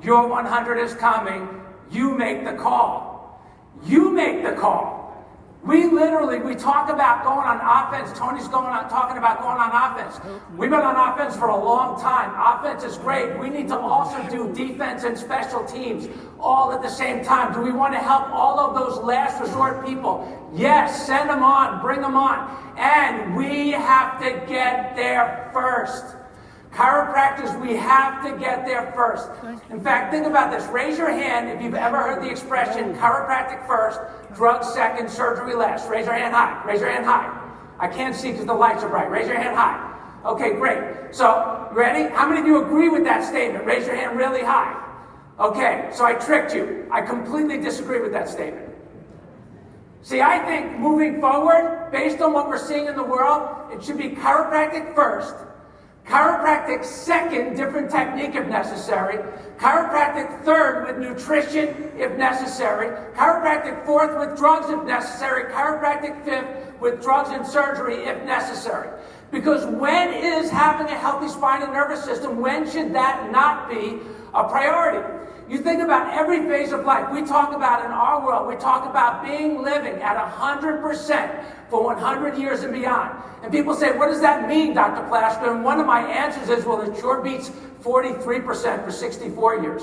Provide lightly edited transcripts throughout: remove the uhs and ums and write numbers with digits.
Your 100 is coming. You make the call. You make the call. We talk about going on offense. Tony's talking about going on offense. We've been on offense for a long time. Offense is great. We need to also do defense and special teams all at the same time. Do we want to help all of those last resort people? Yes, send them on, bring them on. And we have to get there first. Chiropractors, we have to get there first. In fact, think about this. Raise your hand if you've ever heard the expression, chiropractic first, drugs second, surgery last. Raise your hand high. Raise your hand high. I can't see because the lights are bright. Raise your hand high. Okay, great. So, ready? How many of you agree with that statement? Raise your hand really high. Okay, so I tricked you. I completely disagree with that statement. See, I think moving forward, based on what we're seeing in the world, it should be chiropractic first, chiropractic second, different technique if necessary, chiropractic third with nutrition if necessary, chiropractic fourth with drugs if necessary, chiropractic fifth with drugs and surgery if necessary. Because when is having a healthy spine and nervous system, when should that not be a priority? You think about every phase of life. We talk about in our world, we talk about living at 100% for 100 years and beyond. And people say, what does that mean, Dr. Plasker? And one of my answers is, well, it sure beats 43% for 64 years.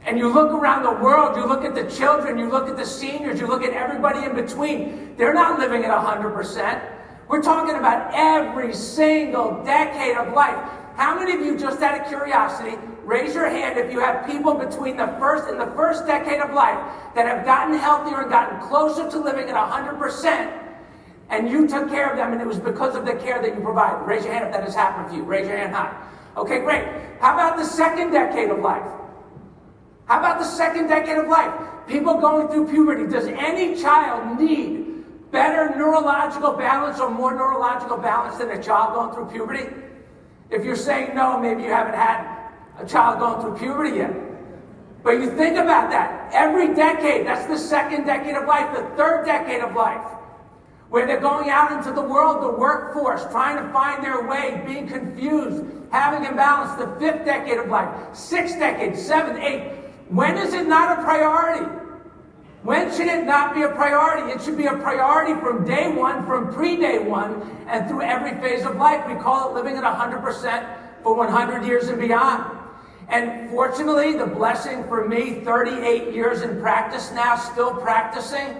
And you look around the world, you look at the children, you look at the seniors, you look at everybody in between. They're not living at 100%. We're talking about every single decade of life. How many of you, just out of curiosity, raise your hand if you have people between the first decade of life that have gotten healthier and gotten closer to living at 100%, and you took care of them and it was because of the care that you provided. Raise your hand if that has happened to you. Raise your hand high. Okay, great. How about the second decade of life? How about the second decade of life? People going through puberty. Does any child need better neurological balance or more neurological balance than a child going through puberty? If you're saying no, maybe you haven't had a child going through puberty yet. But you think about that. Every decade, that's the second decade of life, the third decade of life, where they're going out into the world, the workforce, trying to find their way, being confused, having imbalance, the fifth decade of life, sixth decade, seventh, eighth. When is it not a priority? When should it not be a priority? It should be a priority from day one, from pre-day one, and through every phase of life. We call it living at 100% for 100 years and beyond. And fortunately, the blessing for me, 38 years in practice now, still practicing,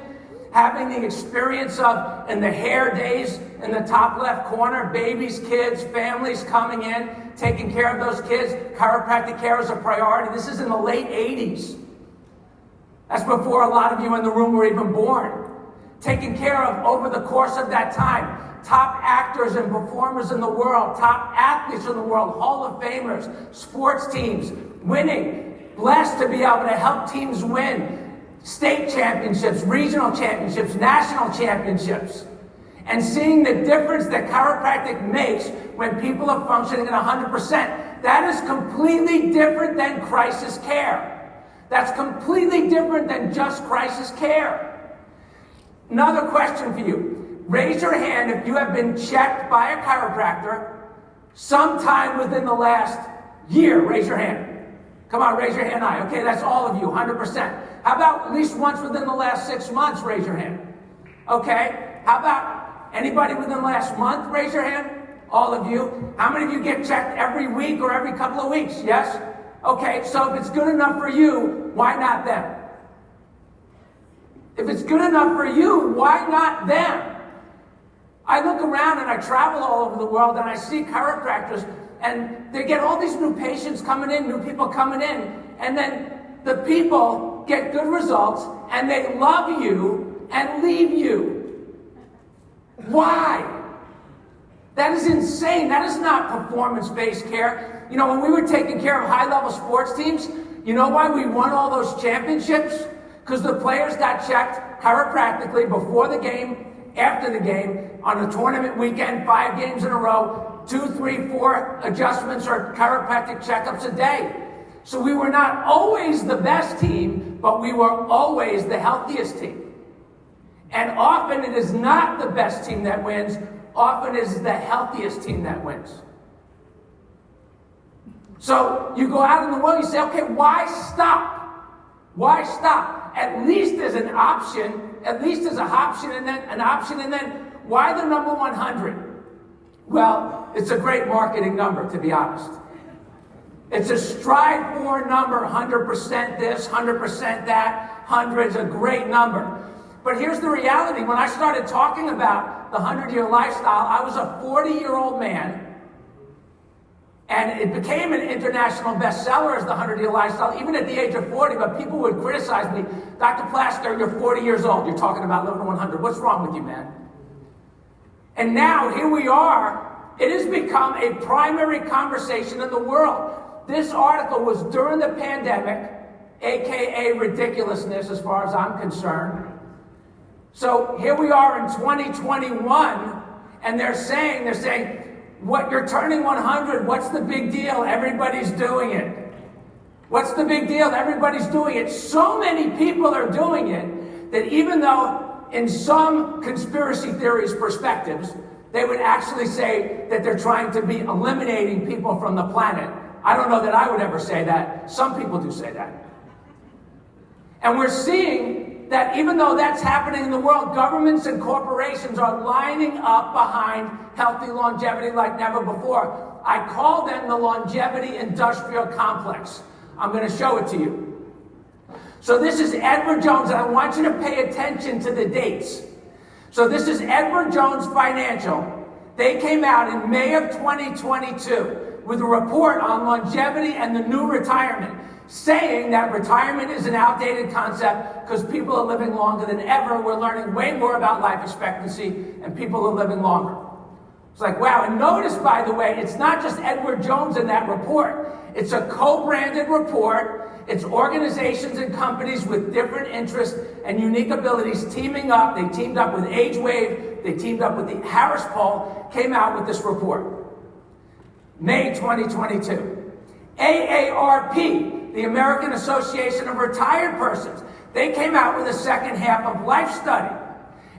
having the experience of, in the hair days, in the top left corner, babies, kids, families coming in, taking care of those kids. Chiropractic care is a priority. This is in the late 80s. That's before a lot of you in the room were even born. Taken care of over the course of that time. Top actors and performers in the world, top athletes in the world, Hall of Famers, sports teams, winning. Blessed to be able to help teams win state championships, regional championships, national championships. And seeing the difference that chiropractic makes when people are functioning at 100%, that is completely different than crisis care. That's completely different than just crisis care. Another question for you. Raise your hand if you have been checked by a chiropractor sometime within the last year. Raise your hand. Come on, raise your hand high. Okay, that's all of you, 100%. How about at least once within the last 6 months? Raise your hand. Okay, how about anybody within the last month? Raise your hand. All of you. How many of you get checked every week or every couple of weeks? Yes? Okay, so if it's good enough for you, why not them? If it's good enough for you, why not them? I look around and I travel all over the world and I see chiropractors and they get all these new patients coming in, new people coming in, and then the people get good results and they love you and leave you. Why? That is insane. That is not performance-based care. You know, when we were taking care of high-level sports teams, you know why we won all those championships? Because the players got checked chiropractically before the game, after the game, on a tournament weekend, 5 games in a row, 2, 3, 4 adjustments or chiropractic checkups a day. So we were not always the best team, but we were always the healthiest team. And often it is not the best team that wins, often it is the healthiest team that wins. So you go out in the world, you say, okay, why stop? Why stop? At least there's an option, at least there's an option, and then why the number 100? Well, it's a great marketing number, to be honest. It's a strive for number, 100% this, 100% that, 100 is a great number. But here's the reality. When I started talking about the 100-year lifestyle, I was a 40-year-old man, and it became an international bestseller as the 100-year lifestyle, even at the age of 40, but people would criticize me. Dr. Plasker, you're 40 years old. You're talking about living to 100. What's wrong with you, man? And now, here we are. It has become a primary conversation in the world. This article was during the pandemic, AKA ridiculousness as far as I'm concerned. So here we are in 2021, and they're saying, what, you're turning 100, what's the big deal? Everybody's doing it. What's the big deal? Everybody's doing it. So many people are doing it that even though in some conspiracy theories perspectives, they would actually say that they're trying to be eliminating people from the planet. I don't know that I would ever say that. Some people do say that. And we're seeing that even though that's happening in the world, governments and corporations are lining up behind healthy longevity like never before. I call them the longevity industrial complex. I'm going to show it to you. So this is Edward Jones, and I want you to pay attention to the dates. So this is Edward Jones Financial. They came out in May of 2022 with a report on longevity and the new retirement, saying that retirement is an outdated concept because people are living longer than ever. We're learning way more about life expectancy, and people are living longer. It's like, wow. And notice, by the way, it's not just Edward Jones in that report. It's a co-branded report. It's organizations and companies with different interests and unique abilities teaming up. They teamed up with AgeWave. They teamed up with the Harris Poll, came out with this report. May 2022. AARP, the American Association of Retired Persons, they came out with a second half of life study.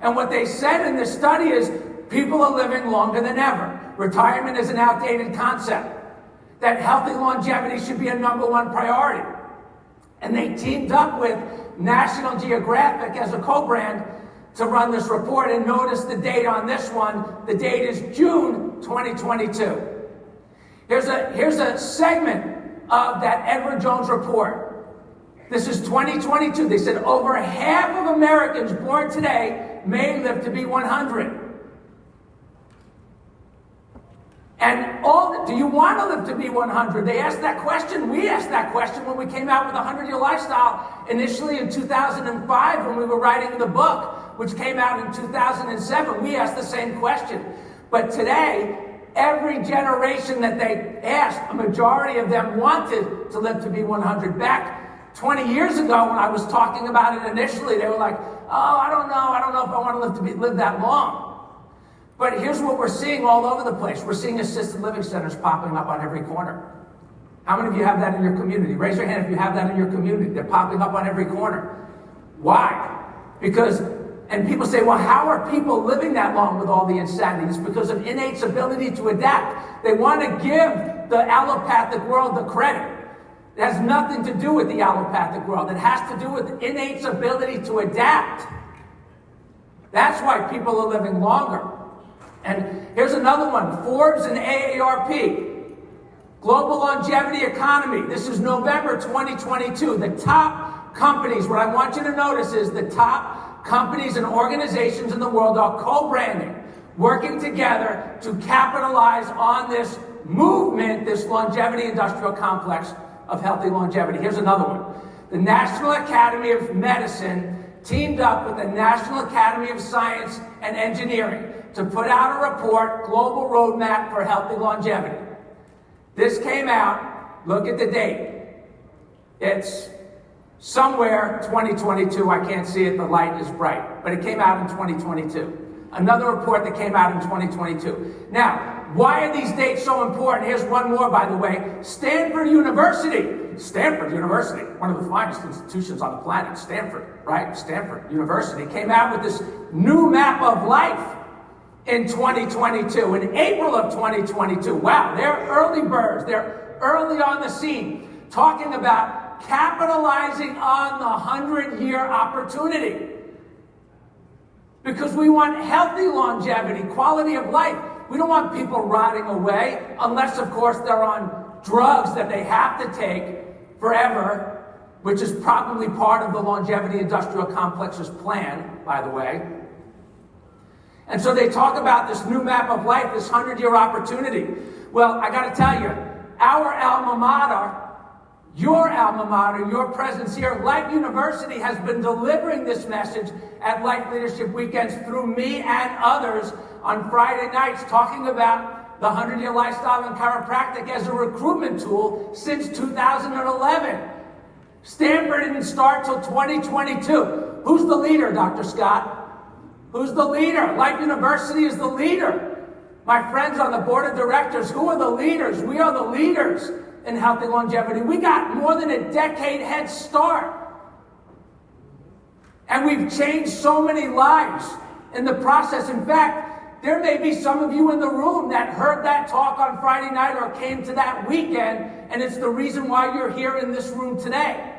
And what they said in this study is people are living longer than ever. Retirement is an outdated concept. That healthy longevity should be a #1 priority. And they teamed up with National Geographic as a co-brand to run this report. And notice the date on this one. The date is June 2022. Here's a segment of that Edward Jones report. This is 2022. They said over half of Americans born today may live to be 100. And do you want to live to be 100? They asked that question. We asked that question when we came out with the 100-year lifestyle initially in 2005 when we were writing the book, which came out in 2007. We asked the same question. But today, every generation that they asked, a majority of them wanted to live to be 100. Back 20 years ago when I was talking about it initially, they were like, oh, I don't know if I want to live that long. But here's what we're seeing all over the place. We're seeing assisted living centers popping up on every corner. How many of you have that in your community? Raise your hand if you have that in your community. They're popping up on every corner. Why? And people say, well, how are people living that long with all the insanity? It's because of innate's ability to adapt. They want to give the allopathic world the credit. It has nothing to do with the allopathic world. It has to do with innate's ability to adapt. That's why people are living longer. And here's another one, Forbes and AARP, Global Longevity Economy. This is November 2022. The top companies, what I want you to notice is the top companies and organizations in the world are co-branding, working together to capitalize on this movement, this longevity industrial complex of healthy longevity. Here's another one. The National Academy of Medicine teamed up with the National Academy of Science and Engineering to put out a report, Global Roadmap for Healthy Longevity. This came out, look at the date. It's somewhere 2022, I can't see it, the light is bright, but it came out in 2022. Another report that came out in 2022. Now, why are these dates so important? Here's one more, by the way. Stanford University, one of the finest institutions on the planet, Stanford, right? Stanford University came out with this new map of life in 2022, in April of 2022. Wow, they're early birds. They're early on the scene, talking about capitalizing on the 100-year opportunity. Because we want healthy longevity, quality of life. We don't want people rotting away, unless, of course, they're on drugs that they have to take forever, which is probably part of the Longevity Industrial Complex's plan, by the way. And so they talk about this new map of life, this 100-year opportunity. Well, I got to tell you, our alma mater, your alma mater, your presence here, Life University has been delivering this message at Life Leadership Weekends through me and others on Friday nights, talking about the 100-year lifestyle in chiropractic as a recruitment tool since 2011. Stanford didn't start till 2022. Who's the leader, Dr. Scott? Who's the leader? Life University is the leader. My friends on the board of directors, who are the leaders? We are the leaders in healthy longevity. We got more than a decade head start. And we've changed so many lives in the process. In fact, there may be some of you in the room that heard that talk on Friday night or came to that weekend, and it's the reason why you're here in this room today.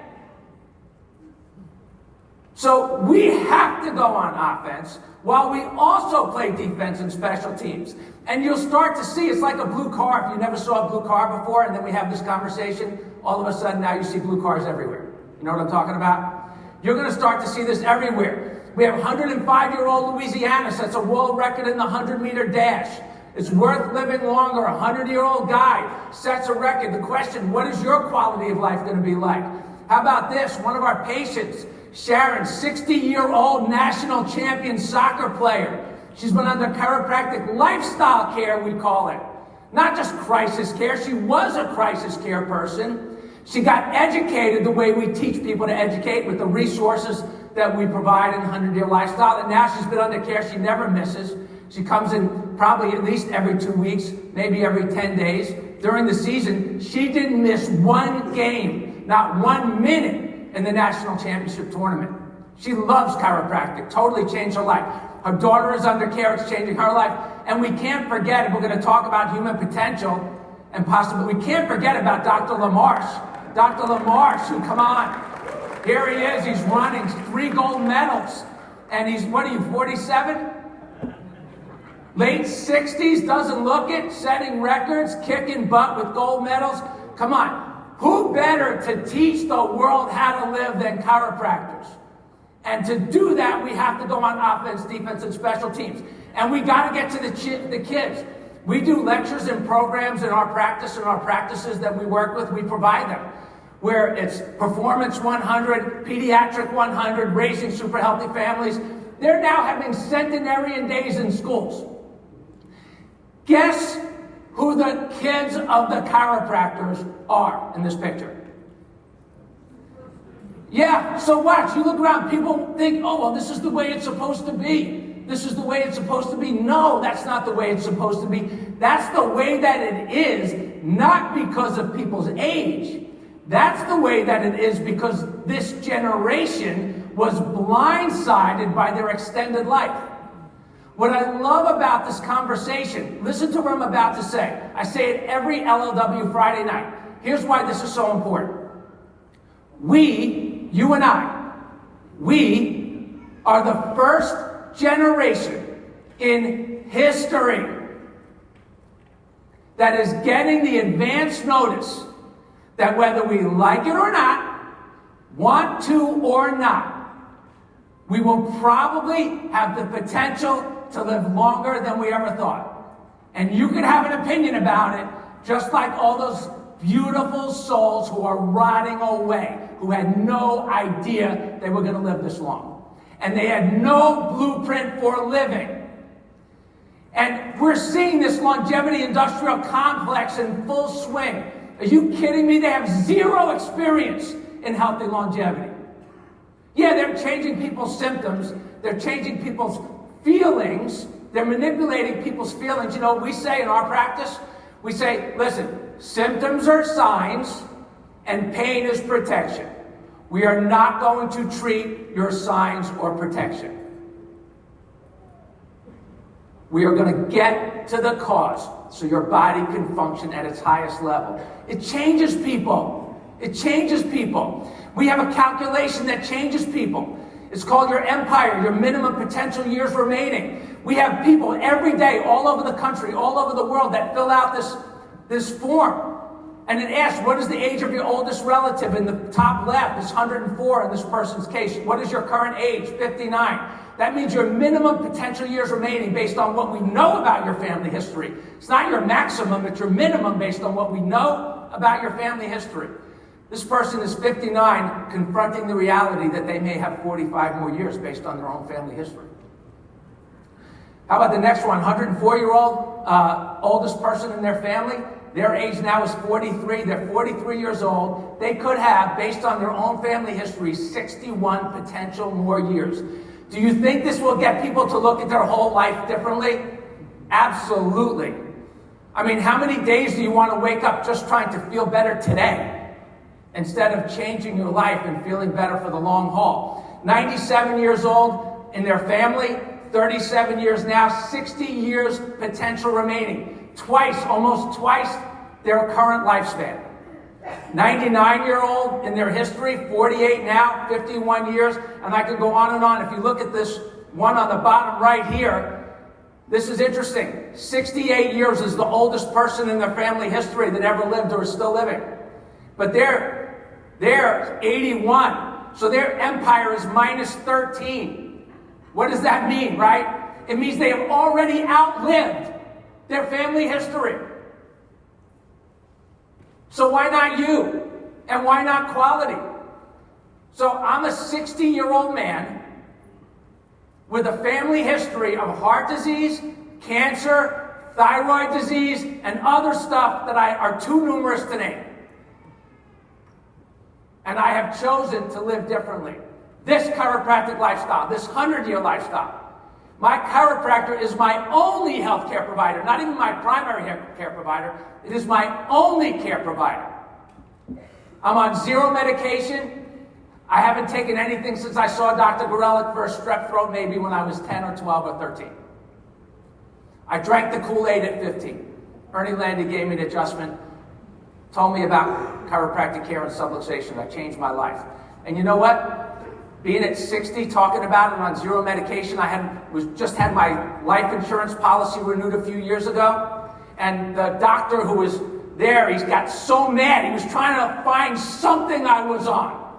So we have to go on offense while we also play defense and special teams. And you'll start to see, it's like a blue car. If you never saw a blue car before, and then we have this conversation, all of a sudden now you see blue cars everywhere. You know what I'm talking about? You're going to start to see this everywhere. We have 105-year-old Louisiana sets a world record in the 100-meter dash. It's worth living longer. A 100-year-old guy sets a record. The question, what is your quality of life going to be like? How about this? One of our patients, Sharon, 60-year-old national champion soccer player. She's been under chiropractic lifestyle care, we call it. Not just crisis care. She was a crisis care person. She got educated the way we teach people to educate, with the resources that we provide in 100-year lifestyle. And now she's been under care. She never misses. She comes in probably at least every 2 weeks, maybe every 10 days. During the season, she didn't miss one game, not 1 minute in the national championship tournament. She loves chiropractic, totally changed her life. Her daughter is under care, it's changing her life. And we can't forget, if we're going to talk about human potential, and possibly, we can't forget about Dr. LaMarche. Dr. LaMarche, who, come on, here he is, he's running 3 gold medals. And he's, what are you, 47? Late 60s, doesn't look it, setting records, kicking butt with gold medals. Come on, who better to teach the world how to live than chiropractors? And to do that, we have to go on offense, defense, and special teams. And we got to get to the kids. We do lectures and programs in our practice and our practices that we work with. We provide them, where it's Performance 100, Pediatric 100, Raising Super Healthy Families. They're now having centenarian days in schools. Guess who the kids of the chiropractors are in this picture? Yeah, so watch. You look around, people think, oh, well, this is the way it's supposed to be. This is the way it's supposed to be. No, that's not the way it's supposed to be. That's the way that it is, not because of people's age. That's the way that it is because this generation was blindsided by their extended life. What I love about this conversation, listen to what I'm about to say. I say it every LLW Friday night. Here's why this is so important. We, you and I, we are the first generation in history that is getting the advance notice that whether we like it or not, want to or not, we will probably have the potential to live longer than we ever thought. And you can have an opinion about it, just like all those beautiful souls who are rotting away, who had no idea they were going to live this long. And they had no blueprint for living. And we're seeing this longevity industrial complex in full swing. Are you kidding me? They have zero experience in healthy longevity. Yeah, they're changing people's symptoms. They're changing people's feelings. They're manipulating people's feelings. You know, we say in our practice, we say, listen, symptoms are signs and pain is protection. We are not going to treat your signs or protection. We are going to get to the cause so your body can function at its highest level. It changes people. It changes people. We have a calculation that changes people. It's called your empire, your minimum potential years remaining. We have people every day all over the country, all over the world that fill out this form. And it asks, what is the age of your oldest relative? In the top left is 104 in this person's case. What is your current age? 59. That means your minimum potential years remaining based on what we know about your family history. It's not your maximum, it's your minimum based on what we know about your family history. This person is 59, confronting the reality that they may have 45 more years based on their own family history. How about the next one? 104-year-old, oldest person in their family. Their age now is 43. They're 43 years old. They could have, based on their own family history, 61 potential more years. Do you think this will get people to look at their whole life differently? Absolutely. I mean, how many days do you want to wake up just trying to feel better today instead of changing your life and feeling better for the long haul? 97 years old in their family, 37 years now, 60 years potential remaining. Almost twice their current lifespan. 99-year-old in their history, 48 now, 51 years, and I could go on and on. If you look at this one on the bottom right here, this is interesting. 68 years is the oldest person in their family history that ever lived or is still living. But they're 81, so their empire is minus 13. What does that mean, right? It means they have already outlived their family history. So why not you? And why not quality? So I'm a 60-year-old man with a family history of heart disease, cancer, thyroid disease, and other stuff that are too numerous to name. And I have chosen to live differently. This chiropractic lifestyle, this 100-year lifestyle. My chiropractor is my only healthcare provider, not even my primary care provider. It is my only care provider. I'm on zero medication. I haven't taken anything since I saw Dr. Gorelick for a strep throat maybe when I was 10 or 12 or 13. I drank the Kool-Aid at 15. Ernie Landy gave me an adjustment, told me about chiropractic care and subluxation. That changed my life. And you know what? Being at 60, talking about it on zero medication, I just had my life insurance policy renewed a few years ago, and the doctor who was there, he got so mad. He was trying to find something I was on.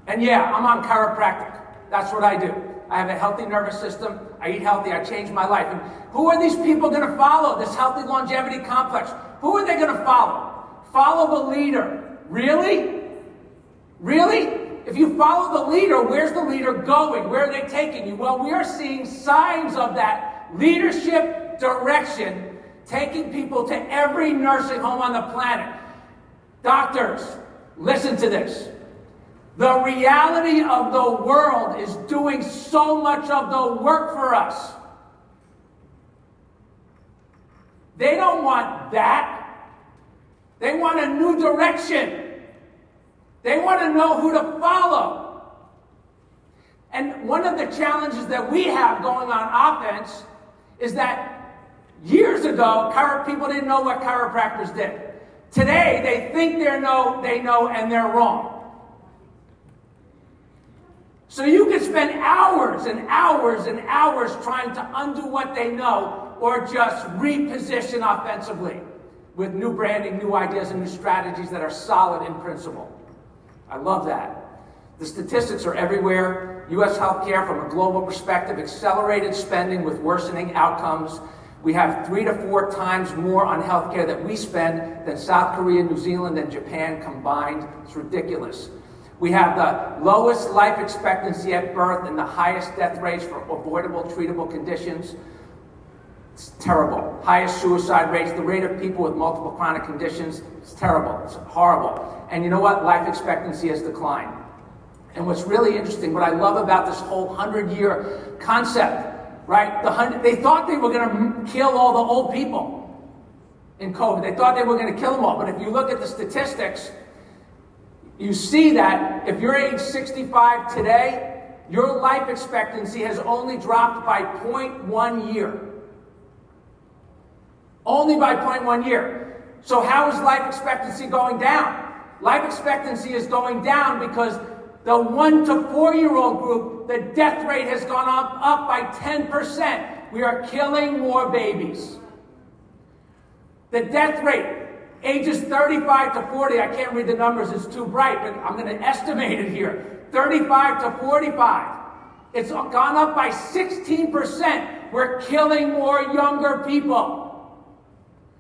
And yeah, I'm on chiropractic. That's what I do. I have a healthy nervous system. I eat healthy. I changed my life. And who are these people going to follow? This healthy longevity complex. Who are they going to follow? Follow the leader. Really? Really? If you follow the leader, where's the leader going? Where are they taking you? Well, we are seeing signs of that leadership direction taking people to every nursing home on the planet. Doctors, listen to this. The reality of the world is doing so much of the work for us. They don't want that. They want a new direction. They want to know who to follow. And one of the challenges that we have going on offense is that years ago, people didn't know what chiropractors did. Today, they think they know, and they're wrong. So you could spend hours and hours and hours trying to undo what they know or just reposition offensively with new branding, new ideas, and new strategies that are solid in principle. I love that. The statistics are everywhere. U.S. healthcare, from a global perspective, accelerated spending with worsening outcomes. We have 3 to 4 times more on healthcare that we spend than South Korea, New Zealand, and Japan combined. It's ridiculous. We have the lowest life expectancy at birth and the highest death rates for avoidable, treatable conditions. It's terrible. Highest suicide rates, the rate of people with multiple chronic conditions. It's terrible. It's horrible. And you know what? Life expectancy has declined. And what's really interesting, what I love about this whole 100-year concept, right? They thought they were going to kill all the old people in COVID. They thought they were going to kill them all. But if you look at the statistics, you see that if you're age 65 today, your life expectancy has only dropped by 0.1 year. Only by 0.1 year. So how is life expectancy going down? Life expectancy is going down because the 1 to 4-year-old group, the death rate has gone up by 10%. We are killing more babies. The death rate, ages 35 to 40, I can't read the numbers, it's too bright, but I'm going to estimate it here. 35 to 45. It's gone up by 16%. We're killing more younger people.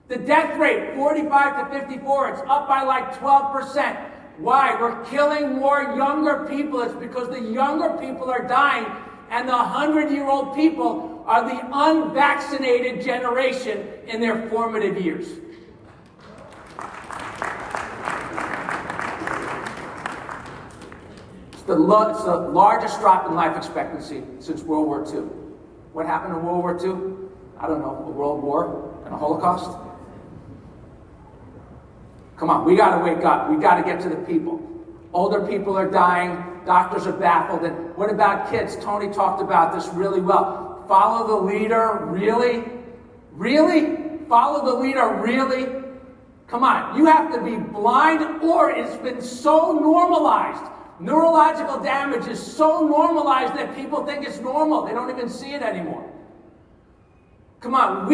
The death rate, 45 to 54, it's up by like 12%. Why? We're killing more younger people. It's because the younger people are dying, and the 100-year-old people are the unvaccinated generation in their formative years. It's the largest drop in life expectancy since World War II. What happened in World War II? I don't know, a world war and a Holocaust? Come on, we got to wake up. We got to get to the people. Older people are dying. Doctors are baffled. And what about kids? Tony talked about this really well. Follow the leader, really? Really? Follow the leader, really? Come on, you have to be blind, or it's been so normalized. Neurological damage is so normalized that people think it's normal. They don't even see it anymore. Come on,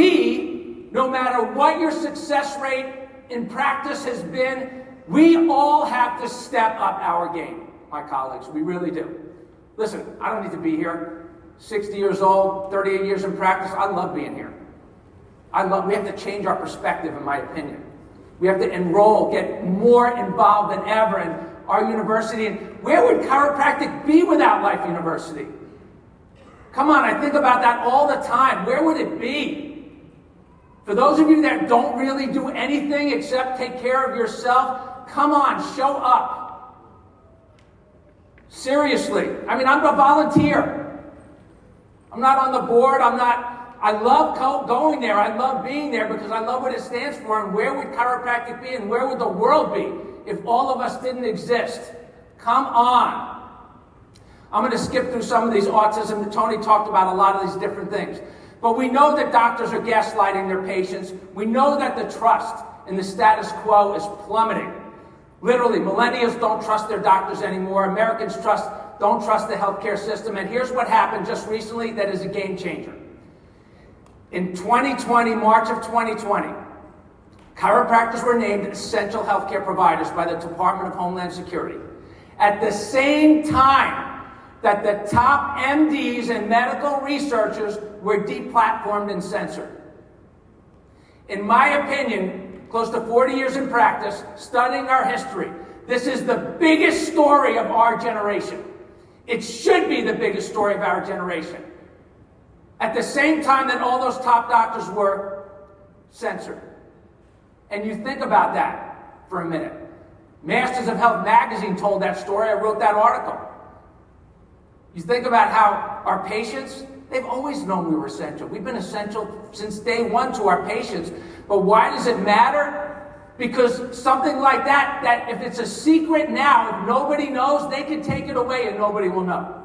no matter what your success rate in practice has been, we all have to step up our game, my colleagues. We really do. Listen, I don't need to be here. 60 years old, 38 years in practice. I love being here. We have to change our perspective, in my opinion. We have to enroll, get more involved than ever in our university. And where would chiropractic be without Life University? Come on, I think about that all the time. Where would it be? For those of you that don't really do anything except take care of yourself, come on, show up. Seriously. I mean, I'm a volunteer. I'm not on the board. I love going there. I love being there because I love what it stands for. And where would chiropractic be and where would the world be if all of us didn't exist? Come on. I'm going to skip through some of these autism. Tony talked about a lot of these different things. But we know that doctors are gaslighting their patients. We know that the trust in the status quo is plummeting. Literally, millennials don't trust their doctors anymore. Americans don't trust the healthcare system. And here's what happened just recently that is a game changer. In 2020, March of 2020, chiropractors were named essential healthcare providers by the Department of Homeland Security. At the same time that the top MDs and medical researchers were deplatformed and censored. In my opinion, close to 40 years in practice, studying our history, this is the biggest story of our generation. It should be the biggest story of our generation. At the same time that all those top doctors were censored. And you think about that for a minute. Masters of Health magazine told that story. I wrote that article. You think about how our patients, they've always known we were essential. We've been essential since day one to our patients. But why does it matter? Because something like that if it's a secret now, if nobody knows, they can take it away and nobody will know.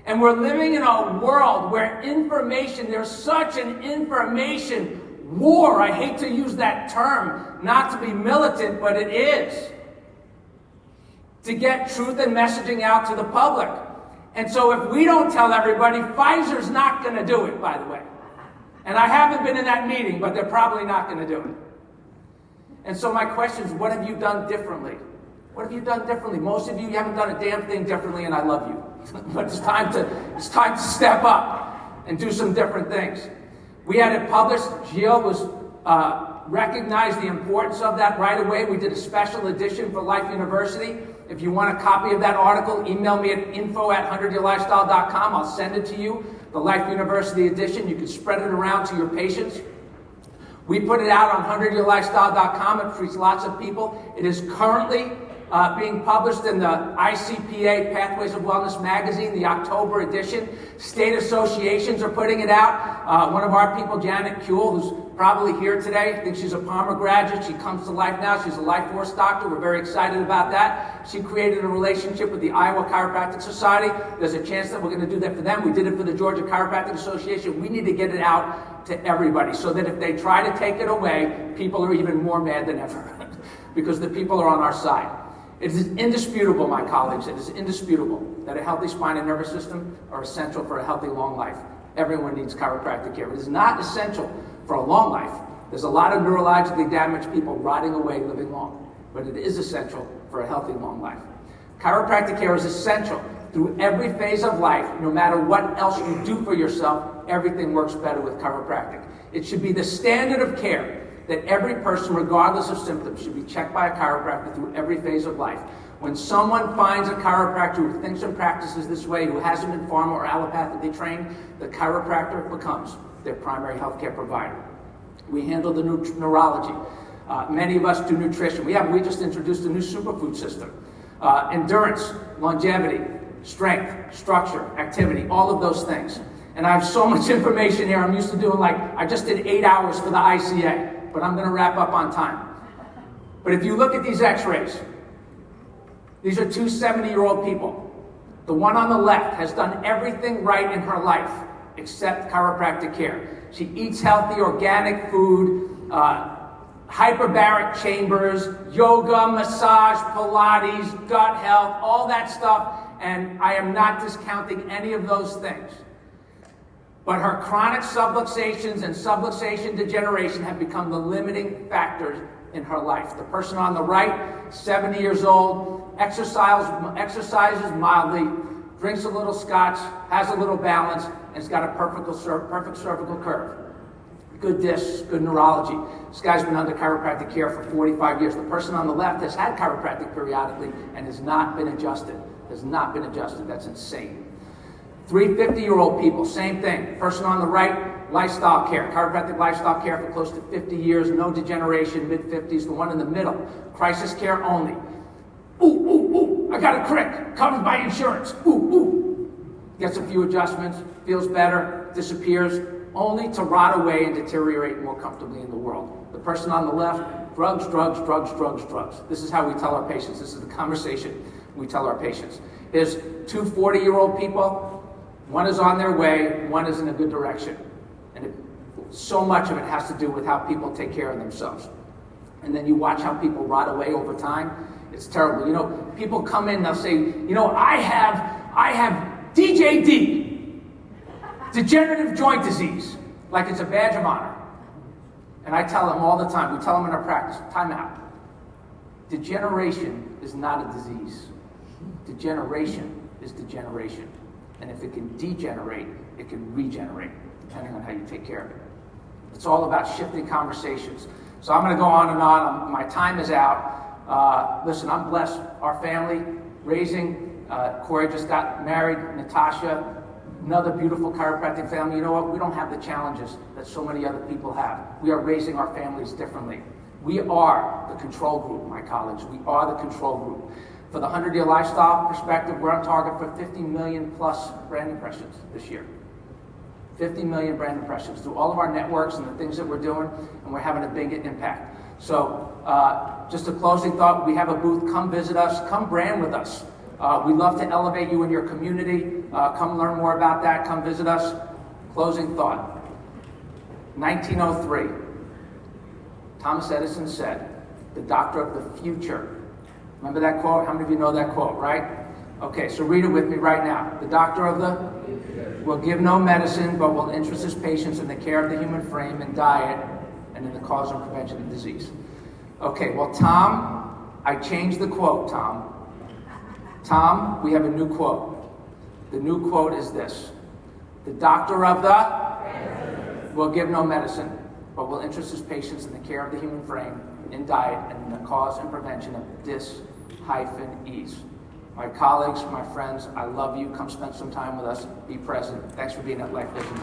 And we're living in a world where there's such an information war. I hate to use that term, not to be militant, but it is. To get truth and messaging out to the public. And so if we don't tell everybody, Pfizer's not going to do it, by the way. And I haven't been in that meeting, but they're probably not going to do it. And so my question is, what have you done differently? What have you done differently? Most of you haven't done a damn thing differently, and I love you. But it's time to step up and do some different things. We had it published. Gio recognized the importance of that right away. We did a special edition for Life University. If you want a copy of that article, email me at info@100yearlifestyle.com. I'll send it to you, the Life University edition. You can spread it around to your patients. We put it out on 100yearlifestyle.com. It frees lots of people. It is currently being published in the ICPA Pathways of Wellness magazine, the October edition. State associations are putting it out. One of our people, Janet Kuehl, who's probably here today. I think she's a Palmer graduate. She comes to life now. She's a life force doctor. We're very excited about that. She created a relationship with the Iowa Chiropractic Society. There's a chance that we're going to do that for them. We did it for the Georgia Chiropractic Association. We need to get it out to everybody so that if they try to take it away, people are even more mad than ever because the people are on our side. It is indisputable, my colleagues, it is indisputable that a healthy spine and nervous system are essential for a healthy long life. Everyone needs chiropractic care. It is not essential for a long life. There's a lot of neurologically damaged people rotting away living long, but it is essential for a healthy long life. Chiropractic care is essential through every phase of life. No matter what else you do for yourself, everything works better with chiropractic. It should be the standard of care that every person, regardless of symptoms, should be checked by a chiropractor through every phase of life. When someone finds a chiropractor who thinks and practices this way, who hasn't been pharma or allopathically trained, the chiropractor becomes their primary healthcare provider. We handle the neurology. Many of us do nutrition. We just introduced a new superfood system. Endurance, longevity, strength, structure, activity, all of those things. And I have so much information here. I'm used to doing I just did 8 hours for the ICA, but I'm going to wrap up on time. But if you look at these x-rays, these are two 70-year-old people. The one on the left has done everything right in her life except chiropractic care. She eats healthy, organic food, hyperbaric chambers, yoga, massage, Pilates, gut health, all that stuff. And I am not discounting any of those things. But her chronic subluxations and subluxation degeneration have become the limiting factors in her life. The person on the right, 70 years old, exercises mildly, drinks a little scotch, has a little balance, and has got a perfect cervical curve. Good discs, good neurology. This guy's been under chiropractic care for 45 years. The person on the left has had chiropractic periodically and has not been adjusted. That's insane. 350-year-old people, same thing. Person on the right, lifestyle care, chiropractic lifestyle care for close to 50 years, no degeneration, mid-50s. The one in the middle, crisis care only. I got a crick, covered by insurance. Gets a few adjustments, feels better, disappears, only to rot away and deteriorate more comfortably in the world. The person on the left, drugs. This is how we tell our patients. This is the conversation we tell our patients. There's two 40-year-old people. One is on their way, one is in a good direction. And so much of it has to do with how people take care of themselves. And then you watch how people rot away over time. It's terrible. People come in, they'll say, I have DJD, degenerative joint disease, like it's a badge of honor. And I tell them all the time, we tell them in our practice, time out. Degeneration is not a disease. Degeneration is degeneration. And if it can degenerate, it can regenerate, depending on how you take care of it. It's all about shifting conversations. So I'm going to go on and on. My time is out. Listen, I'm blessed. Our family, raising, Corey just got married, Natasha, another beautiful chiropractic family. You know what? We don't have the challenges that so many other people have. We are raising our families differently. We are the control group, my colleagues. We are the control group. For the 100-year lifestyle perspective, we're on target for 50 million plus brand impressions this year. 50 million brand impressions through all of our networks and the things that we're doing, and we're having a big impact. So just a closing thought, we have a booth. Come visit us. Come brand with us. We'd love to elevate you in your community. Come learn more about that. Come visit us. Closing thought. 1903, Thomas Edison said, the doctor of the future. Remember that quote? How many of you know that quote, right? Okay, so read it with me right now. The doctor of the will give no medicine, but will interest his patients in the care of the human frame and diet and in the cause and prevention of disease. Okay, well, Tom, I changed the quote, Tom. Tom, we have a new quote. The new quote is this. The doctor of the will give no medicine, but will interest his patients in the care of the human frame, in diet, and in the cause and prevention of dis-ease. My colleagues, my friends, I love you. Come spend some time with us. Be present. Thanks for being at Life Vision.